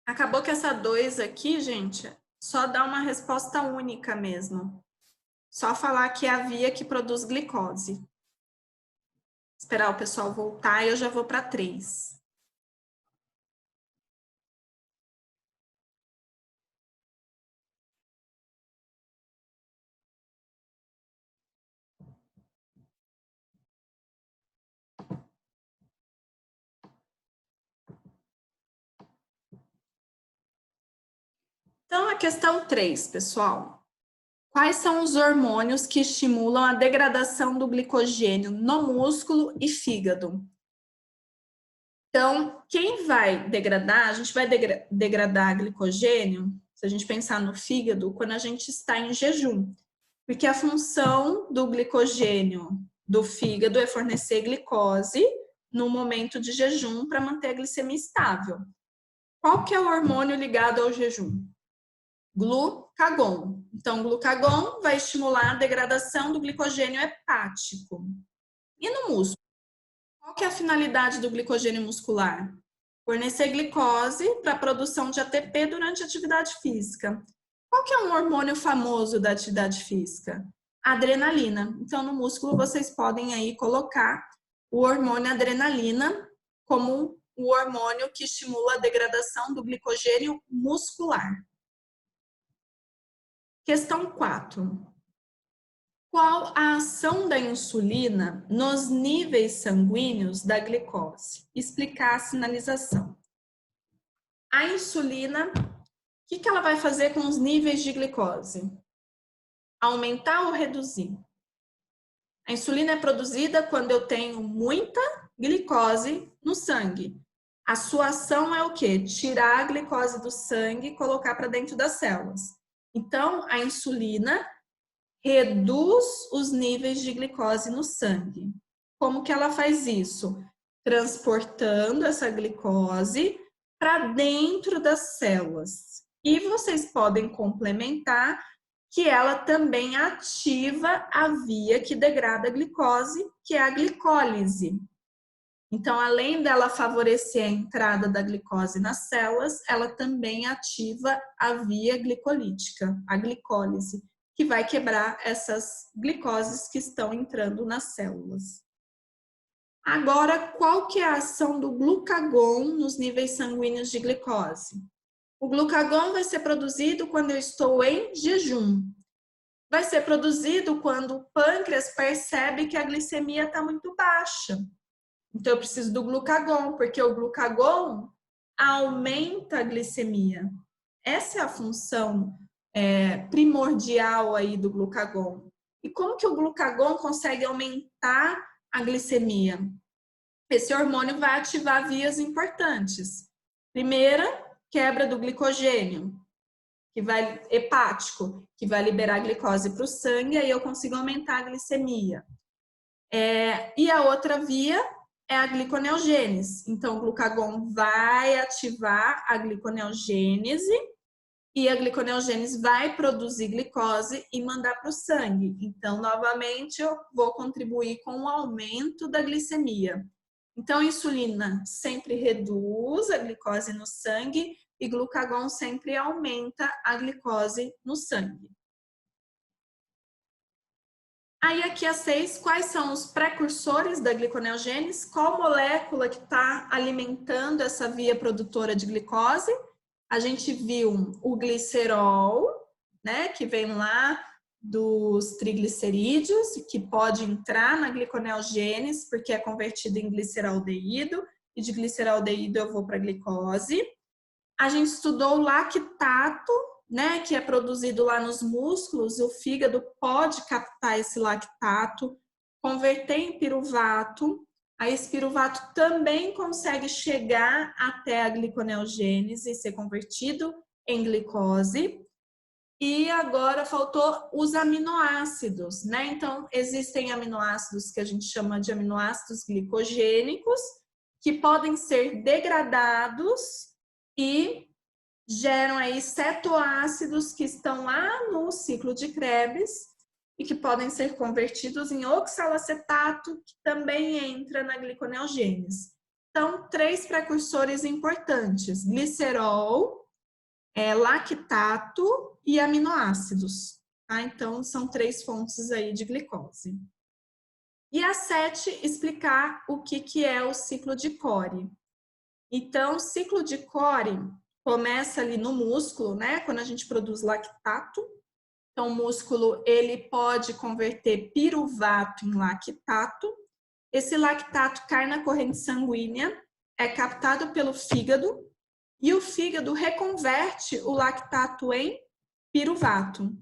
Acabou que essa 2 aqui, gente, só dá uma resposta única mesmo. Só falar que é a via que produz glicose. Esperar o pessoal voltar e eu já vou para 3. Então, a questão 3, pessoal. Quais são os hormônios que estimulam a degradação do glicogênio no músculo e fígado? Então, quem vai degradar, a gente vai degradar glicogênio, se a gente pensar no fígado, quando a gente está em jejum. Porque a função do glicogênio do fígado é fornecer glicose no momento de jejum para manter a glicemia estável. Qual que é o hormônio ligado ao jejum? Glucagon. Então, glucagon vai estimular a degradação do glicogênio hepático. E no músculo? Qual que é a finalidade do glicogênio muscular? Fornecer glicose para a produção de ATP durante a atividade física. Qual que é um hormônio famoso da atividade física? Adrenalina. Então, no músculo, vocês podem aí colocar o hormônio adrenalina como o hormônio que estimula a degradação do glicogênio muscular. Questão 4. Qual a ação da insulina nos níveis sanguíneos da glicose? Explicar a sinalização. A insulina, o que ela vai fazer com os níveis de glicose? Aumentar ou reduzir? A insulina é produzida quando eu tenho muita glicose no sangue. A sua ação é o quê? Tirar a glicose do sangue e colocar para dentro das células. Então, a insulina reduz os níveis de glicose no sangue. Como que ela faz isso? Transportando essa glicose para dentro das células. E vocês podem complementar que ela também ativa a via que degrada a glicose, que é a glicólise. Então, além dela favorecer a entrada da glicose nas células, ela também ativa a via glicolítica, a glicólise, que vai quebrar essas glicoses que estão entrando nas células. Agora, qual que é a ação do glucagon nos níveis sanguíneos de glicose? O glucagon vai ser produzido quando eu estou em jejum. Vai ser produzido quando o pâncreas percebe que a glicemia está muito baixa. Então, eu preciso do glucagon, porque o glucagon aumenta a glicemia. Essa é a função primordial aí do glucagon. E como que o glucagon consegue aumentar a glicemia? Esse hormônio vai ativar vias importantes. Primeira, quebra do glicogênio, que vai hepático, que vai liberar a glicose para o sangue, aí eu consigo aumentar a glicemia. E a outra via é a gliconeogênese. Então, o glucagon vai ativar a gliconeogênese e a gliconeogênese vai produzir glicose e mandar para o sangue. Então, novamente, eu vou contribuir com o aumento da glicemia. Então, a insulina sempre reduz a glicose no sangue e glucagon sempre aumenta a glicose no sangue. Aí aqui a 6, quais são os precursores da gliconeogênese? Qual molécula que está alimentando essa via produtora de glicose? A gente viu o glicerol, né, que vem lá dos triglicerídeos, que pode entrar na gliconeogênese, porque é convertido em gliceraldeído, e de gliceraldeído eu vou para a glicose. A gente estudou o lactato, né, que é produzido lá nos músculos, o fígado pode captar esse lactato, converter em piruvato. A esse piruvato também consegue chegar até a gliconeogênese e ser convertido em glicose. E agora faltou os aminoácidos, né? Então, existem aminoácidos que a gente chama de aminoácidos glicogênicos, que podem ser degradados e geram aí cetoácidos que estão lá no ciclo de Krebs e que podem ser convertidos em oxalacetato, que também entra na gliconeogênese. Então, 3 precursores importantes: glicerol, lactato e aminoácidos. Tá? Então, são 3 fontes aí de glicose. E a 7, explicar o que é o ciclo de Cori. Então, o ciclo de Cori começa ali no músculo, né? Quando a gente produz lactato. Então, o músculo, ele pode converter piruvato em lactato. Esse lactato cai na corrente sanguínea, é captado pelo fígado, e o fígado reconverte o lactato em piruvato.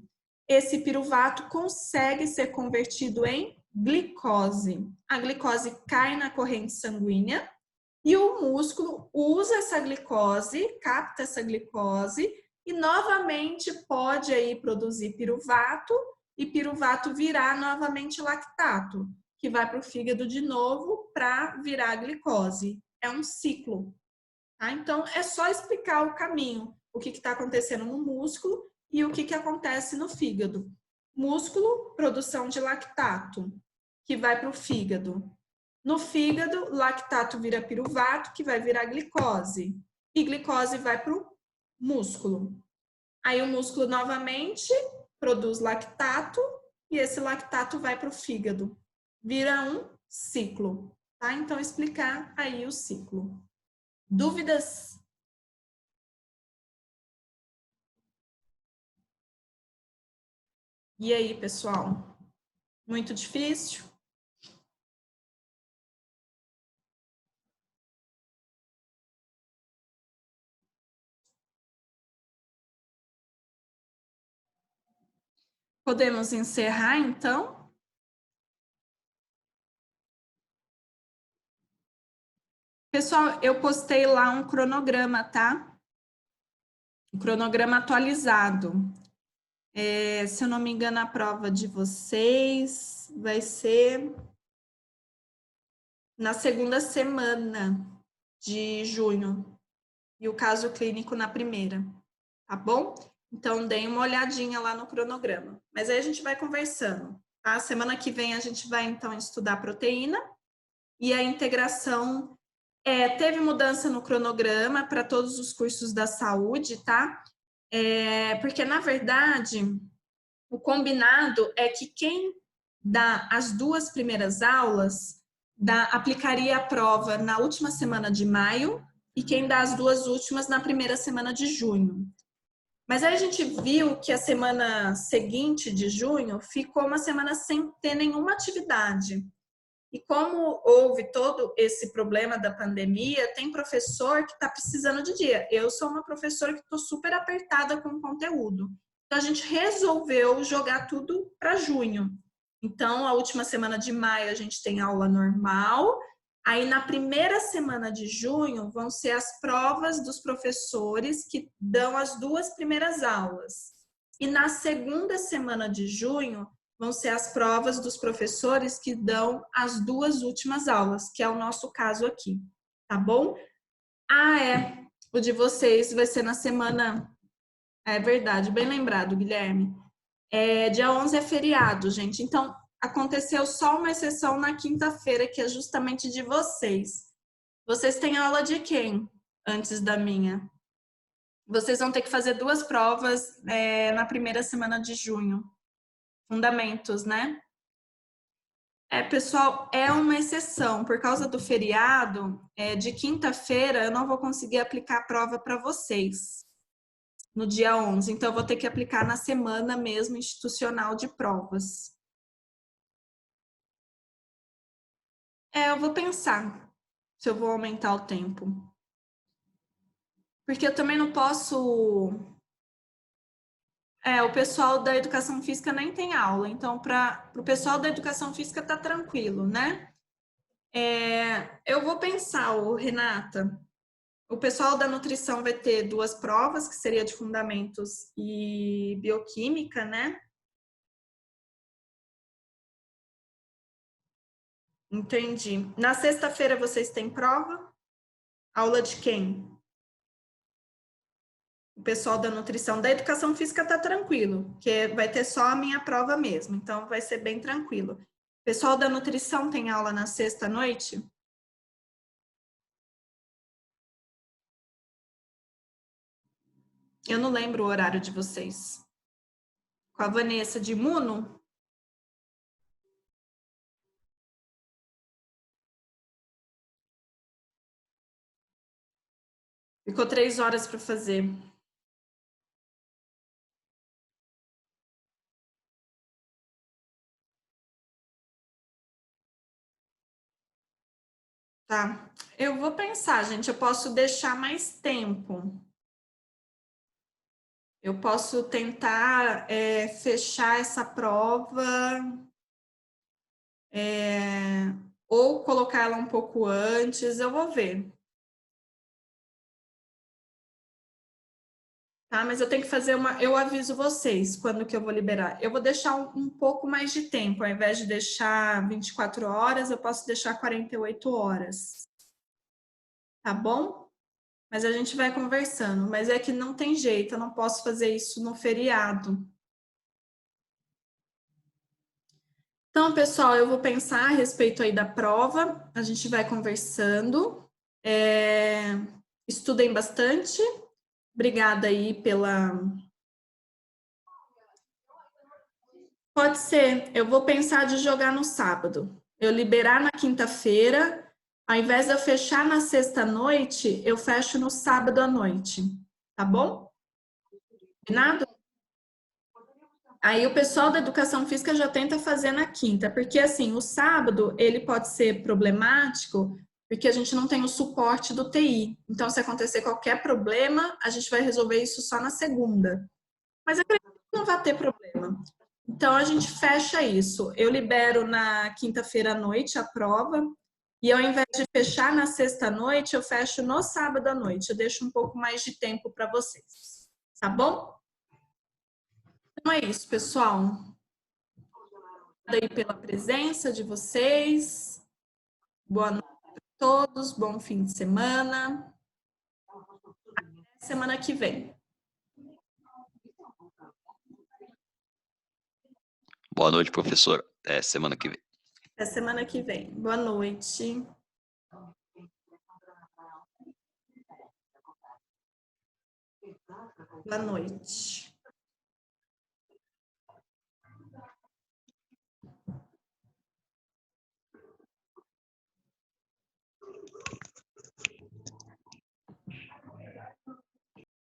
Esse piruvato consegue ser convertido em glicose. A glicose cai na corrente sanguínea e o músculo usa essa glicose, capta essa glicose e novamente pode aí produzir piruvato e piruvato virar novamente lactato, que vai para o fígado de novo para virar glicose. É um ciclo. Tá? Então, é só explicar o caminho, o que está acontecendo no músculo e o que acontece no fígado. Músculo, produção de lactato, que vai para o fígado. No fígado, lactato vira piruvato, que vai virar glicose. E glicose vai para o músculo. Aí o músculo novamente produz lactato e esse lactato vai para o fígado. Vira um ciclo. Tá? Então, explicar aí o ciclo. Dúvidas? E aí, pessoal? Muito difícil? Podemos encerrar, então? Pessoal, eu postei lá um cronograma, tá? Um cronograma atualizado. Se eu não me engano, a prova de vocês vai ser na segunda semana de junho e o caso clínico na primeira, tá bom? Então, deem uma olhadinha lá no cronograma. Mas aí a gente vai conversando, tá? Semana que vem a gente vai, então, estudar proteína e a integração. Teve mudança no cronograma para todos os cursos da saúde, tá? Porque, na verdade, o combinado é que quem dá as 2 primeiras aulas aplicaria a prova na última semana de maio e quem dá as 2 últimas na primeira semana de junho. Mas aí a gente viu que a semana seguinte de junho ficou uma semana sem ter nenhuma atividade. E como houve todo esse problema da pandemia, tem professor que está precisando de dia. Eu sou uma professora que estou super apertada com o conteúdo. Então, a gente resolveu jogar tudo para junho. Então, a última semana de maio a gente tem aula normal. Aí, na primeira semana de junho, vão ser as provas dos professores que dão as 2 primeiras aulas. E na segunda semana de junho, vão ser as provas dos professores que dão as 2 últimas aulas, que é o nosso caso aqui, tá bom? O de vocês vai ser na semana... É verdade, bem lembrado, Guilherme. Dia 11 é feriado, gente. Então, aconteceu só uma exceção na quinta-feira, que é justamente de vocês. Vocês têm aula de quem antes da minha? Vocês vão ter que fazer 2 provas na primeira semana de junho. Fundamentos, né? Pessoal, é uma exceção. Por causa do feriado, de quinta-feira, eu não vou conseguir aplicar a prova para vocês no dia 11. Então, eu vou ter que aplicar na semana mesmo institucional de provas. Eu vou pensar se eu vou aumentar o tempo. Porque eu também não posso... o pessoal da educação física nem tem aula. Então, para o pessoal da educação física tá tranquilo, né? Eu vou pensar, Renata. O pessoal da nutrição vai ter 2 provas, que seria de fundamentos e bioquímica, né? Entendi. Na sexta-feira vocês têm prova? Aula de quem? O pessoal da nutrição. Da educação física tá tranquilo, porque vai ter só a minha prova mesmo, então vai ser bem tranquilo. O pessoal da nutrição tem aula na sexta-noite? Eu não lembro o horário de vocês. Com a Vanessa de Imuno? Ficou 3 horas para fazer. Tá. Eu vou pensar, gente. Eu posso deixar mais tempo. Eu posso tentar fechar essa prova ou colocar ela um pouco antes. Eu vou ver. Tá? Mas eu tenho que fazer uma. Eu aviso vocês quando que eu vou liberar. Eu vou deixar um pouco mais de tempo. Ao invés de deixar 24 horas, eu posso deixar 48 horas. Tá bom? Mas a gente vai conversando. Mas é que não tem jeito, eu não posso fazer isso no feriado. Então, pessoal, eu vou pensar a respeito aí da prova. A gente vai conversando. Estudem bastante. Obrigada aí pela. Pode ser. Eu vou pensar de jogar no sábado. Eu liberar na quinta-feira. Ao invés de eu fechar na sexta-noite, eu fecho no sábado à noite. Tá bom? Combinado? Aí o pessoal da educação física já tenta fazer na quinta, porque assim, o sábado ele pode ser problemático, porque a gente não tem o suporte do TI. Então, se acontecer qualquer problema, a gente vai resolver isso só na segunda. Mas acredito que não vai ter problema. Então, a gente fecha isso. Eu libero na quinta-feira à noite a prova, e ao invés de fechar na sexta à noite, eu fecho no sábado à noite. Eu deixo um pouco mais de tempo para vocês. Tá bom? Então é isso, pessoal. Obrigada aí pela presença de vocês. Boa noite a todos, bom fim de semana. Até semana que vem. Boa noite, professora. Até semana que vem. Até semana que vem. Boa noite. Boa noite.